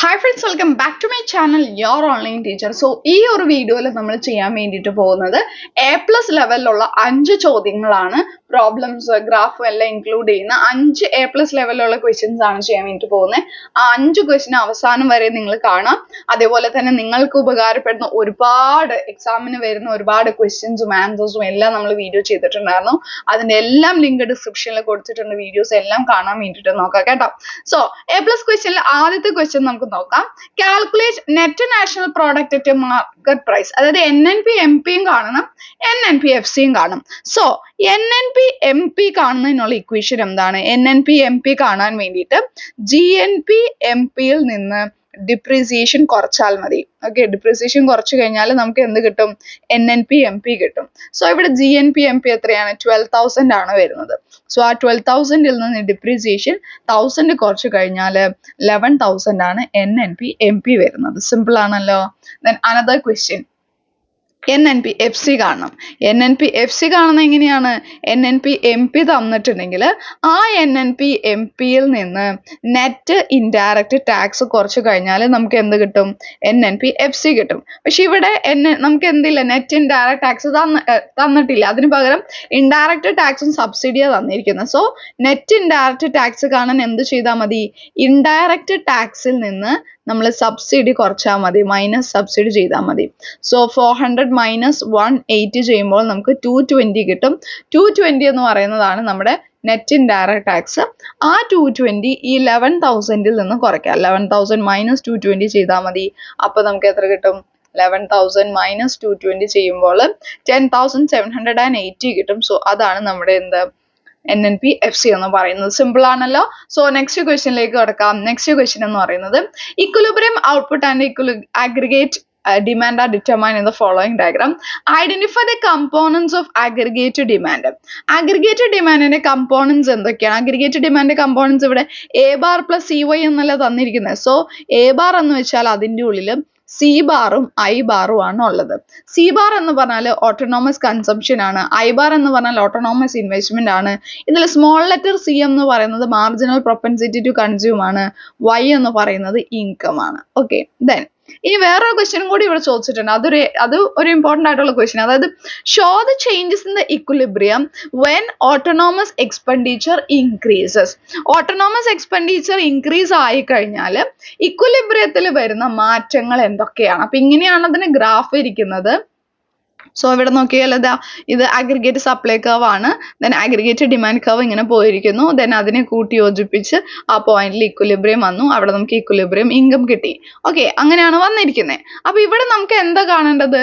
Hi friends, welcome back to my channel your online teacher. So ഈ ഒരു വീഡിയോയിൽ നമ്മൾ ചെയ്യാൻ വേണ്ടിയിട്ട് പോകുന്നത് A+ ലെവലിലുള്ള 5 ചോദ്യങ്ങളാണ്. പ്രോബ്ലംസ് ഗ്രാഫും എല്ലാം ഇൻക്ലൂഡ് ചെയ്യുന്ന 5 A+ ലെവലിലുള്ള ക്വസ്റ്റ്യൻസ് ആണ് ചെയ്യാൻ വേണ്ടിയിട്ട് പോകുന്നത്. ആ 5 ക്വസ്റ്റ്യൻ അവസാനം വരെ നിങ്ങൾ കാണാം. അതേപോലെ തന്നെ നിങ്ങൾക്ക് ഉപകാരപ്പെടുന്ന ഒരുപാട് എക്സാമിന് വരുന്ന ഒരുപാട് ക്വസ്റ്റ്യൻസും ആൻസേഴ്സും എല്ലാം നമ്മൾ വീഡിയോ ചെയ്തിട്ടുണ്ടായിരുന്നു. അതിന്റെ എല്ലാം ലിങ്ക് ഡിസ്ക്രിപ്ഷനിൽ കൊടുത്തിട്ടുണ്ട്. വീഡിയോസ് എല്ലാം കാണാൻ വേണ്ടിയിട്ട് നോക്കാം കേട്ടോ. സോ A+ ക്വസ്റ്റ്യനിൽ ആദ്യത്തെ ക്വസ്റ്റ്യൻ നമുക്ക് നോക്കാം. Calculate net national product at market price. അതായത് NNP MP യും കാണണം, NNP FC യും കാണും. സോ NNP MP കാണുന്നതിനുള്ള ഇക്വേഷൻ എന്താണ്? NNP MP കാണാൻ വേണ്ടിയിട്ട് GNP MP യിൽ നിന്ന് ഡിപ്രീസിയേഷൻ കുറച്ചാൽ മതി. ഓക്കെ, ഡിപ്രീസിയേഷൻ കുറച്ചു കഴിഞ്ഞാൽ നമുക്ക് എന്ത് കിട്ടും? NNP MP കിട്ടും. സോ ഇവിടെ GNP MP എത്രയാണ്? 12,000 ആണ് വരുന്നത്. സോ ആ 12,000 നിന്ന് ഡിപ്രീസിയേഷൻ 1000 കുറച്ചു കഴിഞ്ഞാൽ 11,000 ആണ് NNP MP വരുന്നത്. സിമ്പിൾ ആണല്ലോ. Then another question. NNP FC കാണണം. NNP FC കാണുന്നത് എങ്ങനെയാണ്? NNP MP തന്നിട്ടുണ്ടെങ്കിൽ ആ NNP MP യിൽ നിന്ന് നെറ്റ് ഇൻഡയറക്റ്റ് ടാക്സ് കുറച്ച് കഴിഞ്ഞാൽ നമുക്ക് എന്ത് കിട്ടും? NNP FC കിട്ടും. പക്ഷെ ഇവിടെ നമുക്ക് എന്തില്ല, നെറ്റ് ഇൻഡയറക്റ്റ് ടാക്സ് തന്നിട്ടില്ല. അതിന് പകരം ഇൻഡയറക്റ്റ് ടാക്സും സബ്സിഡിയാണ് തന്നിരിക്കുന്നത്. സോ നെറ്റ് ഇൻഡയറക്റ്റ് ടാക്സ് കാണാൻ എന്ത് ചെയ്താൽ മതി? ഇൻഡയറക്റ്റ് ടാക്സിൽ നിന്ന് നമ്മൾ സബ്സിഡി കുറച്ചാൽ മതി, മൈനസ് സബ്സിഡി ചെയ്താൽ മതി. സോ 400 മൈനസ് 180 ചെയ്യുമ്പോൾ നമുക്ക് 220 കിട്ടും. 220 എന്ന് പറയുന്നതാണ് നമ്മുടെ നെറ്റ് ഇൻഡയറക്റ്റ് ടാക്സ്. ആ 220 ഈ 11,000 നിന്ന് കുറയ്ക്കാം. 11,000 മൈനസ് 220 ചെയ്താൽ മതി. അപ്പൊ നമുക്ക് എത്ര കിട്ടും? 11,000 മൈനസ് 220 ചെയ്യുമ്പോൾ 10,780 കിട്ടും. സോ അതാണ് നമ്മുടെ എന്ത്? NNP FC എന്ന് പറയുന്നത്. സിമ്പിൾ ആണല്ലോ. സോ നെക്സ്റ്റ് ക്വസ്റ്റ്യനിലേക്ക് കിടക്കാം. നെക്സ്റ്റ് ക്വസ്റ്റ്യൻ എന്ന് പറയുന്നത് equilibrium output and aggregate demand are determined in the following diagram. Identify the components of aggregate demand. Aggregate demand ന്റെ components എന്തൊക്കെയാണ്? Aggregate demand components ഇവിടെ A bar plus CY എന്നല്ല തന്നിരിക്കുന്നത്. So A bar എന്ന് വെച്ചാൽ അതിൻ്റെ ഉള്ളിൽ C ബാറും I ബാറും ആണ് ഉള്ളത്. C ബാർ എന്ന് പറഞ്ഞാൽ ഓട്ടോണോമസ് കൺസംഷൻ ആണ്. I ബാർ എന്ന് പറഞ്ഞാൽ ഓട്ടോണോമസ് ഇൻവെസ്റ്റ്മെന്റ് ആണ്. ഇതിൽ സ്മോൾ ലെറ്റർ C എന്ന് പറയുന്നത് മാർജിനൽ പ്രൊപ്പൻസിറ്റി ടു കൺസ്യൂം ആണ്. Y എന്ന് പറയുന്നത് ഇൻകം ആണ്. ഓക്കെ, ദെൻ ഇനി വേറൊരു ക്വസ്റ്റ്യനും കൂടി ഇവിടെ ചോദിച്ചിട്ടുണ്ട്. അത് ഒരു ഇമ്പോർട്ടന്റ് ആയിട്ടുള്ള ക്വസ്റ്റ്യൻ. അതായത് show the changes in the equilibrium when autonomous expenditure increases. Autonomous expenditure increase ആയി കഴിഞ്ഞാൽ ഇക്വിലിബ്രിയത്തിൽ വരുന്ന മാറ്റങ്ങൾ എന്തൊക്കെയാണ്? അപ്പൊ ഇങ്ങനെയാണ് അതിന് ഗ്രാഫ് ഇരിക്കുന്നത്. സോ ഇവിടെ നോക്കിയാൽ ഇത് അഗ്രിഗേറ്റ് സപ്ലൈ കർവ് ആണ്. ദെൻ അഗ്രിഗേറ്റ് ഡിമാൻഡ് കർവ് ഇങ്ങനെ പോയിരിക്കുന്നു. ദെൻ അതിനെ കൂട്ടി യോജിപ്പിച്ച് ആ പോയിന്റിൽ ഇക്വിലിബ്രിയം വന്നു. അവിടെ നമുക്ക് ഇക്വിലിബ്രിയം ഇൻകം കിട്ടി. ഓക്കെ, അങ്ങനെയാണ് വന്നിരിക്കുന്നത്. അപ്പൊ ഇവിടെ നമുക്ക് എന്താ കാണേണ്ടത്?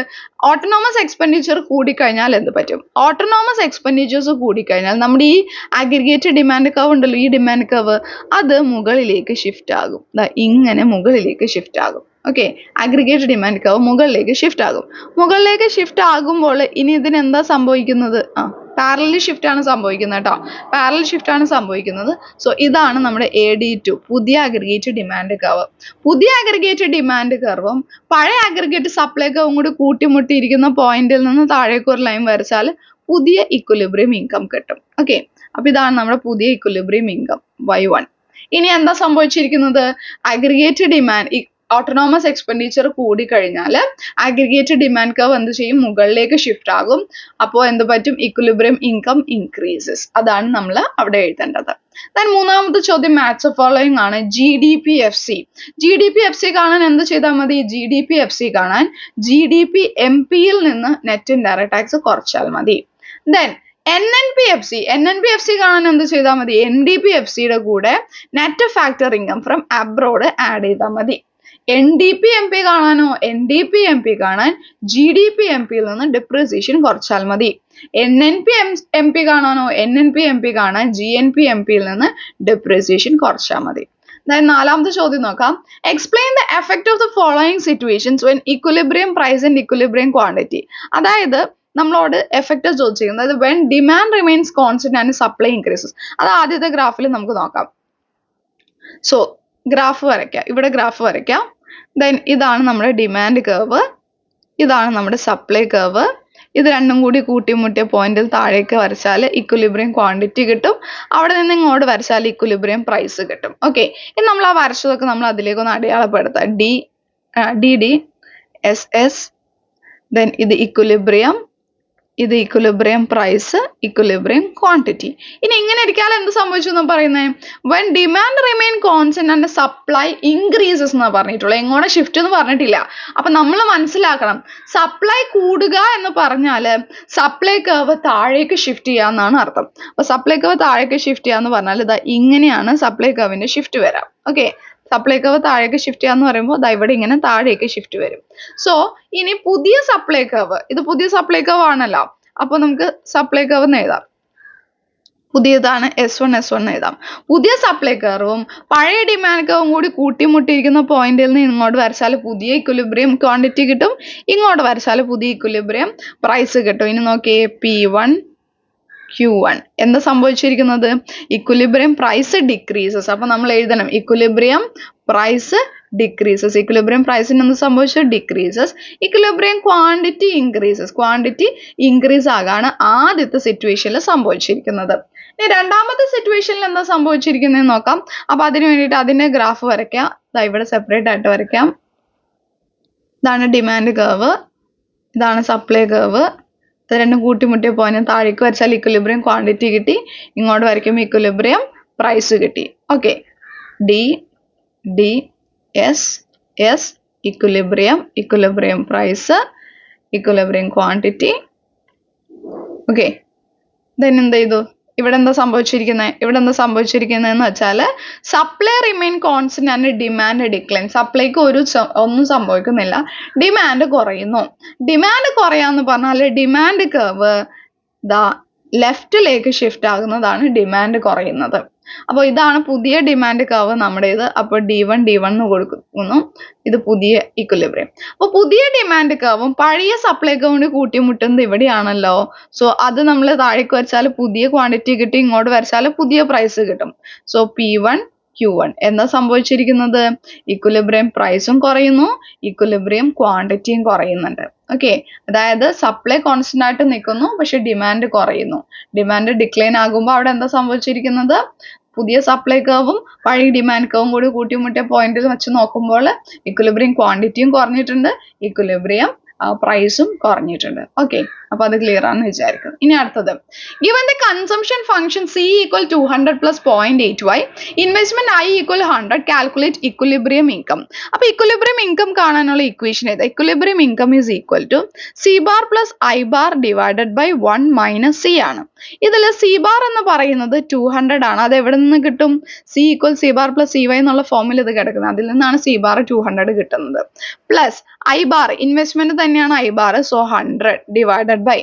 ഓട്ടോണോമസ് എക്സ്പെൻഡിച്ചർ കൂടിക്കഴിഞ്ഞാൽ എന്ത് പറ്റും? ഓട്ടോണോമസ് എക്സ്പെൻഡിച്ചേഴ്സ് കൂടിക്കഴിഞ്ഞാൽ നമ്മുടെ ഈ അഗ്രിഗേറ്റ് ഡിമാൻഡ് കർവ് ഉണ്ടല്ലോ, ഈ ഡിമാൻഡ് കർവ് അത് മുകളിലേക്ക് ഷിഫ്റ്റ് ആകും. ഇങ്ങനെ മുകളിലേക്ക് ഷിഫ്റ്റ് ആകും. ഓക്കെ, അഗ്രിഗേറ്റ് ഡിമാൻഡ് കർവ് മുകളിലേക്ക് ഷിഫ്റ്റ് ആകും. മുകളിലേക്ക് ഷിഫ്റ്റ് ആകുമ്പോൾ ഇനി ഇതിന് എന്താ സംഭവിക്കുന്നത്? പാരലൽ ഷിഫ്റ്റ് ആണ് സംഭവിക്കുന്നത് കേട്ടോ. പാരലൽ ഷിഫ്റ്റ് ആണ് സംഭവിക്കുന്നത്. സോ ഇതാണ് നമ്മുടെ AD2, പുതിയ അഗ്രിഗേറ്റ് ഡിമാൻഡ് കർവ്. പുതിയ അഗ്രിഗേറ്റ് ഡിമാൻഡ് കർവും പഴയ അഗ്രിഗേറ്റ് സപ്ലൈ കർവും കൂടി കൂട്ടിമുട്ടിയിരിക്കുന്ന പോയിന്റിൽ നിന്ന് താഴേക്ക് ഒരു ലൈൻ വരച്ചാൽ പുതിയ ഇക്വിലിബ്രിയം ഇൻകം കിട്ടും. ഓക്കെ, അപ്പൊ ഇതാണ് നമ്മുടെ പുതിയ ഇക്വിലിബ്രിയം ഇൻകം Y1. ഇനി എന്താ സംഭവിച്ചിരിക്കുന്നത്? അഗ്രിഗേറ്റ് ഡിമാൻഡ് ഓട്ടോണോമസ് എക്സ്പെൻഡിച്ചർ കൂടി കഴിഞ്ഞാൽ അഗ്രിഗേറ്റ് ഡിമാൻഡ് കർവ് എന്ത് ചെയ്യും? മുകളിലേക്ക് ഷിഫ്റ്റ് ആകും. അപ്പോൾ എന്ത് പറ്റും? Equilibrium income increases. അതാണ് നമ്മൾ അവിടെ എഴുതേണ്ടത്. ദെൻ മൂന്നാമത്തെ ചോദ്യം മാച്ച് ദ ഫോളോയിങ് ആണ്. GDP FC. GDP FC കാണാൻ എന്ത് ചെയ്താൽ മതി? GDP FC കാണാൻ GDP MP യിൽ നിന്ന് നെറ്റ് ഇൻഡയറക്റ്റ് ടാക്സ് കുറച്ചാൽ മതി. ദെൻ NNP FC കാണാൻ എന്ത് ചെയ്താൽ മതി? NDP FC യുടെ കൂടെ net factor income from abroad add ചെയ്താൽ മതി. NDP MP കാണാനോ? NDP MP കാണാൻ GDP MP യിൽ നിന്ന് ഡിപ്രീസിയേഷൻ കുറച്ചാൽ മതി. NNP MP കാണാനോ? NNP MP കാണാൻ GNP MP യിൽ നിന്ന് ഡിപ്രീസിയേഷൻ കുറച്ചാൽ മതി. നാലാമത്തെ ചോദ്യം നോക്കാം. Explain the effect of the following situations when equilibrium price and equilibrium quantity. അതായത് നമ്മളോട് എഫക്ട് ചോദിച്ചിരിക്കുന്നത്, അതായത് when demand remains constant and supply increases. അത് ആദ്യത്തെ ഗ്രാഫിൽ നമുക്ക് നോക്കാം. സോ ഗ്രാഫ് വരയ്ക്കാം. ഇവിടെ ഗ്രാഫ് വരയ്ക്കാം. ദെൻ ഇതാണ് നമ്മുടെ ഡിമാൻഡ് കർവ്, ഇതാണ് നമ്മുടെ സപ്ലൈ കർവ്, ഇത് രണ്ടും കൂടി കൂട്ടിമുട്ടിയ പോയിന്റിൽ താഴേക്ക് വരച്ചാൽ ഇക്വിലിബ്രിയം ക്വാണ്ടിറ്റി കിട്ടും. അവിടെ നിന്ന് ഇങ്ങോട്ട് വരച്ചാൽ ഇക്വിലിബ്രിയം പ്രൈസ് കിട്ടും. ഓക്കെ, ഇനി നമ്മൾ ആ വരച്ചതൊക്കെ നമ്മൾ അതിലേക്ക് ഒന്ന് അടയാളപ്പെടുത്താം. ഡി എസ് എസ്, ദെൻ ഇത് ഇക്വിലിബ്രിയം, ഇത് ഇക്വിലിബ്രിയം പ്രൈസ്, ഇക്വിലിബ്രിയം ക്വാണ്ടിറ്റി. ഇനി ഇങ്ങനെ ഇരിക്കാൽ എന്ത് സംഭവിച്ചു എന്ന് പറയുന്നത്, when demand remain constant and supply increases എന്നാണ് പറഞ്ഞിട്ടുള്ളത്. എങ്ങോട്ട് ഷിഫ്റ്റ് എന്ന് പറഞ്ഞിട്ടില്ല. അപ്പൊ നമ്മൾ മനസ്സിലാക്കണം, സപ്ലൈ കൂടുക എന്ന് പറഞ്ഞാൽ സപ്ലൈ കർവ് താഴേക്ക് ഷിഫ്റ്റ് ചെയ്യാന്നാണ് അർത്ഥം. അപ്പൊ സപ്ലൈ കർവ് താഴേക്ക് ഷിഫ്റ്റ് ചെയ്യാന്ന് പറഞ്ഞാൽ ഇതാ ഇങ്ങനെയാണ് സപ്ലൈ കർവിന്റെ ഷിഫ്റ്റ് വരാം. ഓക്കെ, സപ്ലൈ കർവ് താഴേക്ക് ഷിഫ്റ്റ് ചെയ്യാന്ന് പറയുമ്പോൾ ദാ ഇവിടെ ഇങ്ങനെ താഴേക്ക് ഷിഫ്റ്റ് വരും. സോ ഇനി പുതിയ സപ്ലൈ കർവ്, ഇത് പുതിയ സപ്ലൈ കർവ് ആണല്ലോ. അപ്പൊ നമുക്ക് സപ്ലൈ കർവ് എന്ന് എഴുതാം. പുതിയതാണ് S1 എഴുതാം. പുതിയ സപ്ലൈ കർവും പഴയ ഡിമാൻഡ് കർവും കൂടി കൂട്ടിമുട്ടിയിരിക്കുന്ന പോയിന്റിൽ നിന്ന് ഇങ്ങോട്ട് വരച്ചാൽ പുതിയ ഇക്വിലിബ്രിയം ക്വാണ്ടിറ്റി കിട്ടും. ഇങ്ങോട്ട് വരച്ചാൽ പുതിയ ഇക്വിലിബ്രിയം പ്രൈസ് കിട്ടും. ഇനി നോക്കിയേ, P1 Q1 എന്താ സംഭവിച്ചിരിക്കുന്നത്, ഇക്വിലിബ്രിയം പ്രൈസ് ഡിക്രീസസ്. അപ്പൊ നമ്മൾ എഴുതണം ഇക്വിലിബ്രിയം പ്രൈസ് ഡിക്രീസസ്. ഇക്വിലിബ്രിയം പ്രൈസിന് എന്ത് സംഭവിച്ചു, decreases. Equilibrium quantity increases. Quantity increase ആകാണ് ആദ്യത്തെ സിറ്റുവേഷനിൽ സംഭവിച്ചിരിക്കുന്നത്. ഇനി രണ്ടാമത്തെ സിറ്റുവേഷനിൽ എന്താ സംഭവിച്ചിരിക്കുന്നതെന്ന് നോക്കാം. അപ്പൊ അതിന് വേണ്ടിയിട്ട് അതിന്റെ ഗ്രാഫ് വരയ്ക്കാം. ഇവിടെ സെപ്പറേറ്റ് ആയിട്ട് വരയ്ക്കാം. ഇതാണ് ഡിമാൻഡ് കർവ്, ഇതാണ് സപ്ലൈ കർവ്. ഇത് രണ്ടും കൂട്ടിമുട്ടിയ പോയിന്റ് താഴേക്ക് വരച്ചാൽ ഇക്വിലിബ്രിയം ക്വാണ്ടിറ്റി കിട്ടി. ഇങ്ങോട്ട് വരയ്ക്കുമ്പോൾ ഇക്വിലിബ്രിയം പ്രൈസ് കിട്ടി. Okay, D S equilibrium price, equilibrium quantity. Okay, then എന്ത് ചെയ്തു, ഇവിടെ എന്താ സംഭവിച്ചിരിക്കുന്നതെന്ന് വെച്ചാൽ supply remain constant and demand decline. സപ്ലൈക്ക് ഒന്നും സംഭവിക്കുന്നില്ല, ഡിമാൻഡ് കുറയുന്നു. ഡിമാൻഡ് കുറയാന്ന് പറഞ്ഞാൽ ഡിമാൻഡ് കർവ് ദാ ലെഫ്റ്റിലേക്ക് ഷിഫ്റ്റ് ആകുന്നതാണ് ഡിമാൻഡ് കുറയുന്നത്. അപ്പോൾ ഇതാണ് പുതിയ ഡിമാൻഡ് കർവ് നമ്മുടേത്. അപ്പോൾ D1 എന്ന് കൊടുക്കുന്നു. ഇത് പുതിയ ഇക്വിലിബ്രിയം. അപ്പോൾ പുതിയ ഡിമാൻഡ് കർവും പഴയ സപ്ലൈ കർവും കൂട്ടിമുട്ടുന്നത് ഇവിടെയാണല്ലോ. സോ അത് നമ്മൾ താഴേക്ക് വരച്ചാൽ പുതിയ ക്വാണ്ടിറ്റി കിട്ടി, ഇങ്ങോട്ട് വരച്ചാൽ പുതിയ പ്രൈസ് കിട്ടും. സോ P1 Q1 എന്താ സംഭവിച്ചിരിക്കുന്നത്, ഇക്വിലിബ്രിയം പ്രൈസും കുറയുന്നു, ഇക്വിലിബ്രിയം ക്വാണ്ടിറ്റിയും കുറയുന്നുണ്ട്. ഓക്കെ, അതായത് സപ്ലൈ കോൺസ്റ്റന്റ് ആയിട്ട് നിൽക്കുന്നു, പക്ഷെ ഡിമാൻഡ് കുറയുന്നു. ഡിമാൻഡ് ഡിക്ലൈൻ ആകുമ്പോൾ അവിടെ എന്താ സംഭവിച്ചിരിക്കുന്നത്, പുതിയ സപ്ലൈ കർവും പഴയ ഡിമാൻഡ് കർവും കൂടി കൂട്ടിമുട്ടിയ പോയിന്റിൽ വെച്ച് നോക്കുമ്പോൾ ഇക്വിലിബ്രിയം ക്വാണ്ടിറ്റിയും കുറഞ്ഞിട്ടുണ്ട്, ഇക്വിലിബ്രിയം പ്രൈസും കുറഞ്ഞിട്ടുണ്ട്. ഓക്കെ, അപ്പൊ അത് ക്ലിയർ ആണെന്ന് വിചാരിക്കുന്നു. ഇനി അടുത്തത്, given the consumption function C equal 200 plus 0.8y, investment I equal 100, calculate equilibrium income. അപ്പൊ equilibrium income കാണാനുള്ള ഇക്വേഷൻ ഏതാ, equilibrium income is equal to C bar plus I bar divided by 1 minus C ആണ്. ഇതിൽ C bar എന്ന് പറയുന്നത് 200 ആണ്. അത് എവിടെ നിന്ന് കിട്ടും, C equal C bar plus CY എന്നുള്ള ഫോമിൽ ഇത് കിടക്കുന്നത്. അതിൽ നിന്നാണ് C bar 200 കിട്ടുന്നത്. പ്ലസ് I bar ഇൻവെസ്റ്റ്മെന്റ് തന്നെയാണ് I bar, so 100 divided by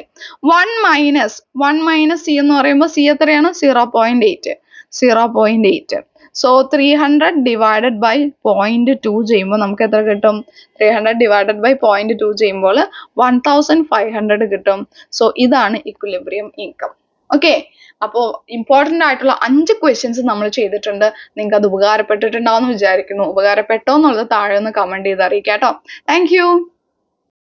1 minus C എന്ന് പറയുമ്പോൾ C എത്രയാണ്, 0.8. സോ 300 ഡിവൈഡഡ് ബൈ 0.2 ചെയ്യുമ്പോൾ നമുക്ക് എത്ര കിട്ടും, 300 ഡിവൈഡഡ് ബൈ 0.2 ചെയ്യുമ്പോൾ 1500 കിട്ടും. സോ ഇതാണ് ഇക്വിലിബ്രിയം ഇൻകം. ഓക്കെ, അപ്പോൾ ഇമ്പോർട്ടൻ്റ് ആയിട്ടുള്ള 5 ക്വസ്റ്റ്യൻസ് നമ്മൾ ചെയ്തിട്ടുണ്ട്. നിങ്ങൾക്ക് അത് ഉപകാരപ്പെട്ടിട്ടുണ്ടാവും എന്ന് വിചാരിക്കുന്നു. ഉപകാരപ്പെട്ടോ എന്നുള്ളത് താഴെ ഒന്ന് കമന്റ് ചെയ്ത് അറിയിക്കാം കേട്ടോ. Thank you.